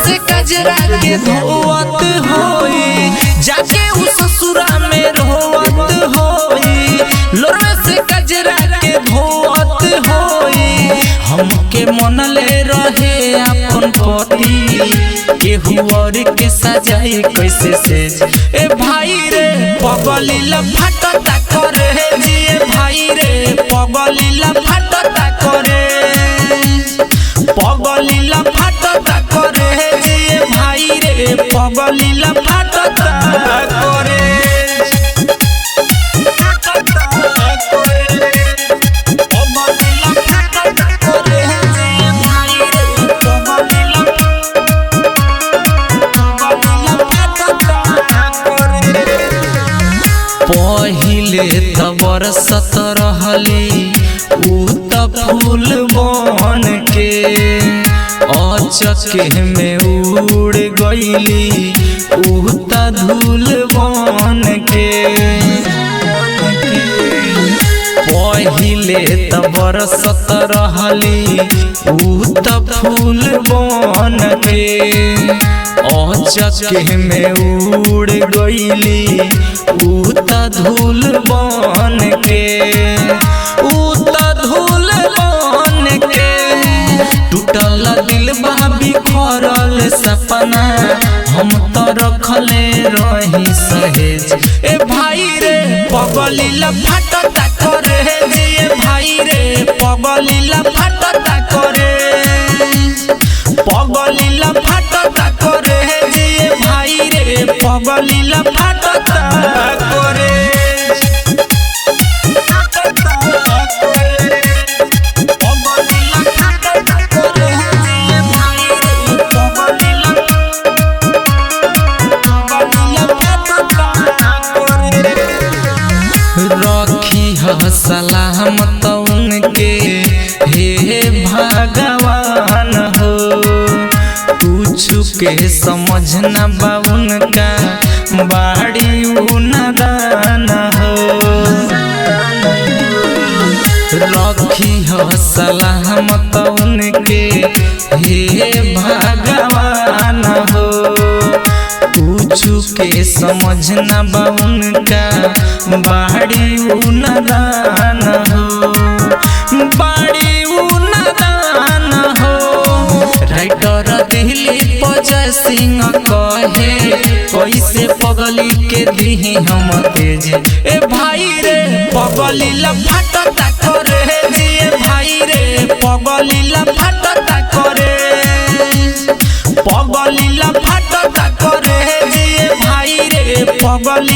से कजरा के धोवत होई, जाके उ ससुरा में रोवत होई। लोरवे से कजरा के धोवत होई, हमके मनले रहे अपन पति, केहू और के सजाई कैसे सेज। ए भाई रे पगलीला फाटता करे जी, भाई रे पगलीला फाटता करे, पगलीला फाटता करे जी, भाई रे पगलीला फाटता करे। पहिले त बरसत रहली उ त फूल बन के, अचके में उड़ गईली उ त धूल बन के। पहिले त बरसत रहली उ त फूल बन के, अचके में उड़ गईली उ त धूल बन के, उ त धूल बन के। टूटल दिल बाबी करल सपना, हम तो रखले रही सहेज। ए भाई रे पगलीला फाटता करे जी, भाई रे पगलीला फाटता करे, पगलीला फाटता करे जी, भाई रे पगलीला फाटता करे। रखी ह सलामत उनके हे भगवान हो, कुछ के समझ न बा उनका बाड़ी नादान हो। रखी ह सलामत उनके हे भगवान हो, कुछ के समझ न बा उनका बाड़ी नादान हो, बाड़ी नादान हो। राइटर दिल्ली पजय सिंह कहे कैसे पगली के दी हम तेज। ए भाई रे पगलीला फाटता करे जी, भाई रे पगलीला फाटता करे, पगलीला फाटता करे जी, भाई रे पगली